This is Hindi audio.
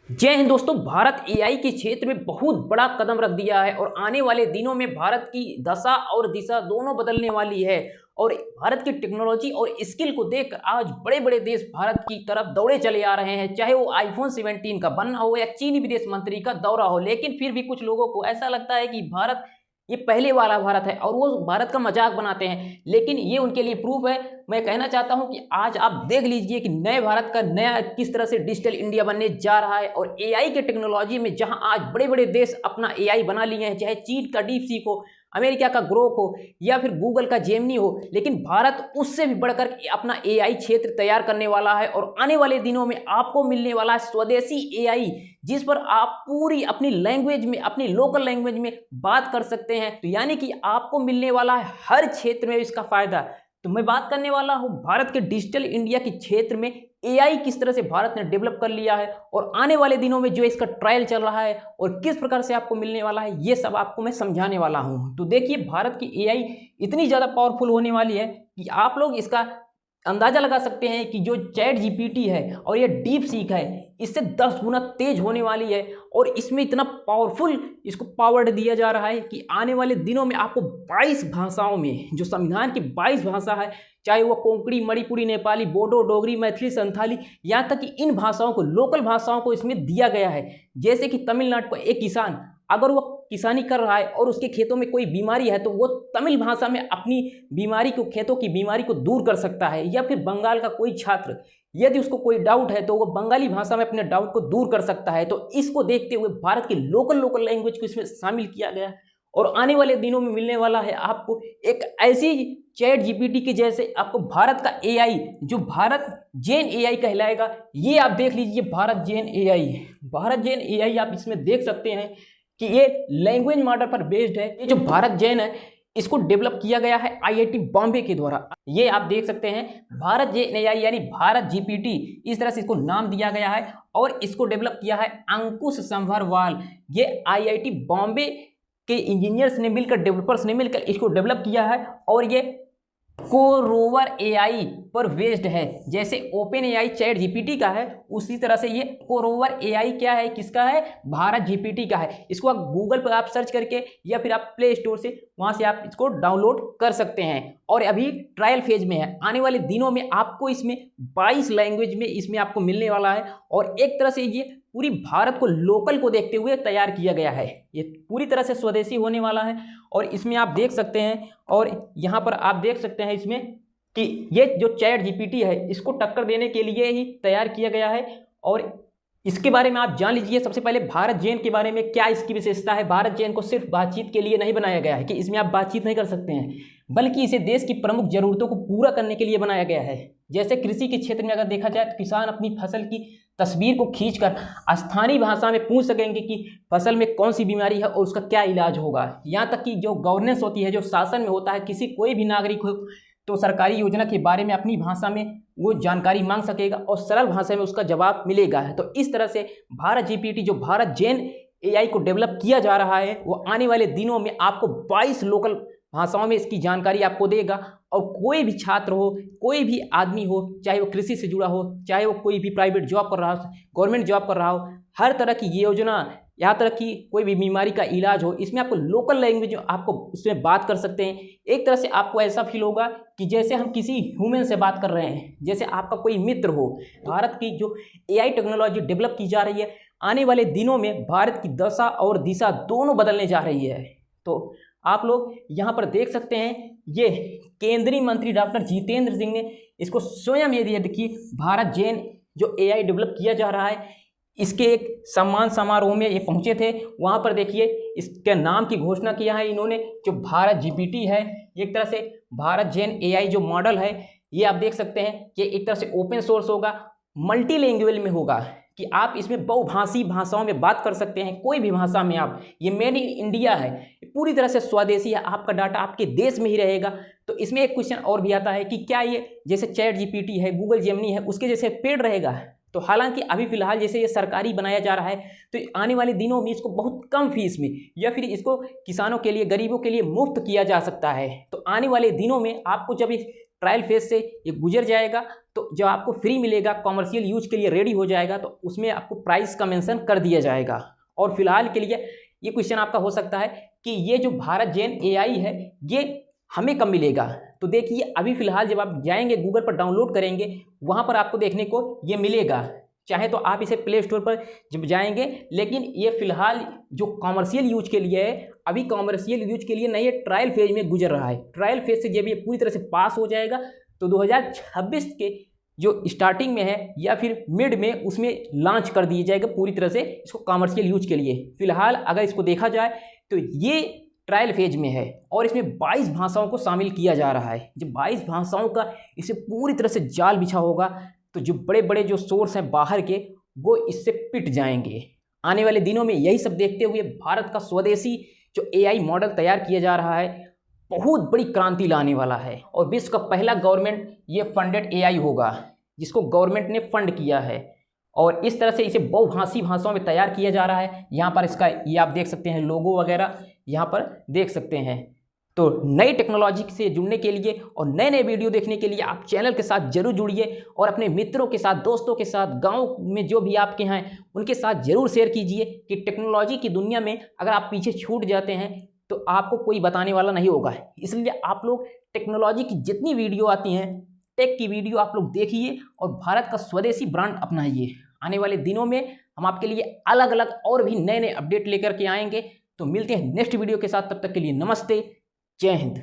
जय हिंद दोस्तों। भारत एआई के क्षेत्र में बहुत बड़ा कदम रख दिया है और आने वाले दिनों में भारत की दशा और दिशा दोनों बदलने वाली है। और भारत की टेक्नोलॉजी और स्किल को देख आज बड़े बड़े देश भारत की तरफ दौड़े चले आ रहे हैं, चाहे वो आईफोन 17 का बनना हो या चीनी विदेश मंत्री का दौरा हो। लेकिन फिर भी कुछ लोगों को ऐसा लगता है कि भारत ये पहले वाला भारत है और वो भारत का मजाक बनाते हैं, लेकिन ये उनके लिए प्रूफ है। मैं कहना चाहता हूं कि आज आप देख लीजिए कि नए भारत का नया किस तरह से डिजिटल इंडिया बनने जा रहा है। और एआई के टेक्नोलॉजी में जहां आज बड़े बड़े देश अपना एआई बना लिए हैं, चाहे चीन का डीप सीक हो, अमेरिका का ग्रोक हो या फिर गूगल का जेमिनी हो, लेकिन भारत उससे भी बढ़कर अपना एआई क्षेत्र तैयार करने वाला है। और आने वाले दिनों में आपको मिलने वाला है स्वदेशी एआई, जिस पर आप पूरी अपनी लैंग्वेज में, अपनी लोकल लैंग्वेज में बात कर सकते हैं। तो यानी कि आपको मिलने वाला है हर क्षेत्र में इसका फायदा। तो मैं बात करने वाला हूं भारत के डिजिटल इंडिया के क्षेत्र में एआई किस तरह से भारत ने डेवलप कर लिया है और आने वाले दिनों में जो इसका ट्रायल चल रहा है और किस प्रकार से आपको मिलने वाला है, ये सब आपको मैं समझाने वाला हूं। तो देखिए, भारत की एआई इतनी ज़्यादा पावरफुल होने वाली है कि आप लोग इसका अंदाजा लगा सकते हैं कि जो चैट जीपीटी है और ये डीप सीक है, इससे 10 गुना तेज होने वाली है। और इसमें इतना पावरफुल इसको पावर दिया जा रहा है कि आने वाले दिनों में आपको 22 भाषाओं में, जो संविधान की 22 भाषा है, चाहे वो कोंकणी, मणिपुरी, नेपाली, बोडो, डोगरी, मैथिली, संथाली, यहाँ तक कि इन भाषाओं को, लोकल भाषाओं को इसमें दिया गया है। जैसे कि तमिलनाडु का एक किसान अगर वो किसानी कर रहा है और उसके खेतों में कोई बीमारी है, तो वो तमिल भाषा में अपनी बीमारी को, खेतों की बीमारी को दूर कर सकता है। या फिर बंगाल का कोई छात्र यदि उसको कोई डाउट है तो वो बंगाली भाषा में अपने डाउट को दूर कर सकता है। तो इसको देखते हुए भारत की लोकल लैंग्वेज को इसमें शामिल किया गया है। और आने वाले दिनों में मिलने वाला है आपको एक ऐसी चैट जीपीटी के जैसे आपको भारत का एआई, जो भारत जेन एआई कहलाएगा। ये आप देख लीजिए, भारत जेन एआई, भारत जेन एआई आप इसमें देख सकते हैं कि ये लैंग्वेज मॉडल पर बेस्ड है। ये जो भारत जेन है, इसको डेवलप किया गया है आईआईटी बॉम्बे के द्वारा। ये आप देख सकते हैं, भारत जेन एआई यानी भारत जीपीटी, इस तरह से इसको नाम दिया गया है। और इसको डेवलप किया है अंकुश संभरवाल। ये आईआईटी बॉम्बे के इंजीनियर्स ने मिलकर, डेवलपर्स ने मिलकर इसको डेवलप किया है। और ये कोरोवर एआई पर बेस्ड है। जैसे ओपन एआई चैट जीपीटी का है, उसी तरह से ये कोरोवर एआई क्या है, किसका है, भारत जीपीटी का है। इसको आप गूगल पर आप सर्च करके या फिर आप प्ले स्टोर से वहां से आप इसको डाउनलोड कर सकते हैं। और अभी ट्रायल फेज में है। आने वाले दिनों में आपको इसमें 22 लैंग्वेज में इसमें आपको मिलने वाला है। और एक तरह से ये पूरी भारत को, लोकल को देखते हुए तैयार किया गया है। ये पूरी तरह से स्वदेशी होने वाला है। और इसमें आप देख सकते हैं, और यहाँ पर आप देख सकते हैं इसमें कि ये जो चैट जीपीटी है, इसको टक्कर देने के लिए ही तैयार किया गया है। और इसके बारे में आप जान लीजिए सबसे पहले भारत जेन के बारे में, क्या इसकी विशेषता है। भारत जेन को सिर्फ बातचीत के लिए नहीं बनाया गया है कि इसमें आप बातचीत नहीं कर सकते हैं, बल्कि इसे देश की प्रमुख जरूरतों को पूरा करने के लिए बनाया गया है। जैसे कृषि के क्षेत्र में अगर देखा जाए तो किसान अपनी फसल की तस्वीर को खींचकर स्थानीय भाषा में पूछ सकेंगे कि फसल में कौन सी बीमारी है और उसका क्या इलाज होगा। यहाँ तक कि जो गवर्नेंस होती है, जो शासन में होता है, किसी कोई भी नागरिक हो तो सरकारी योजना के बारे में अपनी भाषा में वो जानकारी मांग सकेगा और सरल भाषा में उसका जवाब मिलेगा। तो इस तरह से भारत जीपीटी, जो भारत जेन एआई को डेवलप किया जा रहा है, वो आने वाले दिनों में आपको 22 लोकल भाषाओं में इसकी जानकारी आपको देगा। और कोई भी छात्र हो, कोई भी आदमी हो, चाहे वो कृषि से जुड़ा हो, चाहे वो कोई भी प्राइवेट जॉब कर रहा हो, गवर्नमेंट जॉब कर रहा हो, हर तरह की योजना, यहाँ तक कि कोई भी बीमारी का इलाज हो, इसमें आपको लोकल लैंग्वेज आपको उसमें बात कर सकते हैं। एक तरह से आपको ऐसा फील होगा कि जैसे हम किसी ह्यूमन से बात कर रहे हैं, जैसे आपका कोई मित्र हो। भारत की जो एआई टेक्नोलॉजी डेवलप की जा रही है, आने वाले दिनों में भारत की दशा और दिशा दोनों बदलने जा रही है। तो आप लोग यहाँ पर देख सकते हैं, ये केंद्रीय मंत्री डॉक्टर जितेंद्र सिंह ने इसको स्वयं ये दिया कि भारत जेन जो एआई डेवलप किया जा रहा है, इसके एक सम्मान समारोह में ये पहुंचे थे। वहाँ पर देखिए इसके नाम की घोषणा किया है इन्होंने। जो भारत जीपीटी है, एक तरह से भारत जेन एआई जो मॉडल है, ये आप देख सकते हैं कि एक तरह से ओपन सोर्स होगा, मल्टी लैंग्वेज में होगा कि आप इसमें बहुभाषी भाषाओं में बात कर सकते हैं, कोई भी भाषा में आप। ये मेड इन इंडिया है, पूरी तरह से स्वदेशी है, आपका डाटा आपके देश में ही रहेगा। तो इसमें एक क्वेश्चन और भी आता है कि क्या ये जैसे चैट जीपीटी है, गूगल जेमिनी है, उसके जैसे पेड रहेगा। तो हालांकि अभी फिलहाल जैसे ये सरकारी बनाया जा रहा है, तो आने वाले दिनों में इसको बहुत कम फीस में या फिर इसको किसानों के लिए, गरीबों के लिए मुफ्त किया जा सकता है। तो आने वाले दिनों में आपको जब ट्रायल फेज से ये गुजर जाएगा तो जब आपको फ्री मिलेगा, कॉमर्शियल यूज के लिए रेडी हो जाएगा, तो उसमें आपको प्राइस का मेंशन कर दिया जाएगा। और फिलहाल के लिए ये क्वेश्चन आपका हो सकता है कि ये जो भारत जेन AI है ये हमें कब मिलेगा। तो देखिए अभी फिलहाल जब आप जाएंगे गूगल पर डाउनलोड करेंगे वहाँ पर आपको देखने को ये मिलेगा, चाहे तो आप इसे प्ले स्टोर पर जब जाएंगे, लेकिन ये फिलहाल जो कॉमर्शियल यूज के लिए है, अभी कॉमर्शियल यूज के लिए नहीं है, ट्रायल फेज में गुजर रहा है। ट्रायल फेज से जब ये पूरी तरह से पास हो जाएगा तो 2026 के जो स्टार्टिंग में है या फिर मिड में उसमें लॉन्च कर दिया जाएगा पूरी तरह से इसको कॉमर्शियल यूज के लिए। फिलहाल अगर इसको देखा जाए तो ये ट्रायल फेज में है और इसमें 22 भाषाओं को शामिल किया जा रहा है। जब 22 भाषाओं का इसे पूरी तरह से जाल बिछा होगा तो जो बड़े बड़े जो सोर्स हैं बाहर के वो इससे पिट जाएंगे। आने वाले दिनों में यही सब देखते हुए भारत का स्वदेशी जो AI मॉडल तैयार किया जा रहा है बहुत बड़ी क्रांति लाने वाला है और विश्व का पहला गवर्नमेंट ये फंडेड AI होगा जिसको गवर्नमेंट ने फंड किया है। और इस तरह से इसे बहुभाषी भाषाओं में तैयार किया जा रहा है। यहाँ पर इसका ये आप देख सकते हैं लोगो वगैरह यहाँ पर देख सकते हैं। तो नई टेक्नोलॉजी से जुड़ने के लिए और नए नए वीडियो देखने के लिए आप चैनल के साथ जरूर जुड़िए और अपने मित्रों के साथ, दोस्तों के साथ, गांव में जो भी आपके हैं उनके साथ जरूर शेयर कीजिए कि टेक्नोलॉजी की दुनिया में अगर आप पीछे छूट जाते हैं तो आपको कोई बताने वाला नहीं होगा। इसलिए आप लोग टेक्नोलॉजी की जितनी वीडियो आती हैं, टेक की वीडियो आप लोग देखिए और भारत का स्वदेशी ब्रांड अपनाइए। आने वाले दिनों में हम आपके लिए अलग अलग और भी नए नए अपडेट लेकर के आएंगे। तो मिलते हैं नेक्स्ट वीडियो के साथ, तब तक के लिए नमस्ते, जय हिंद।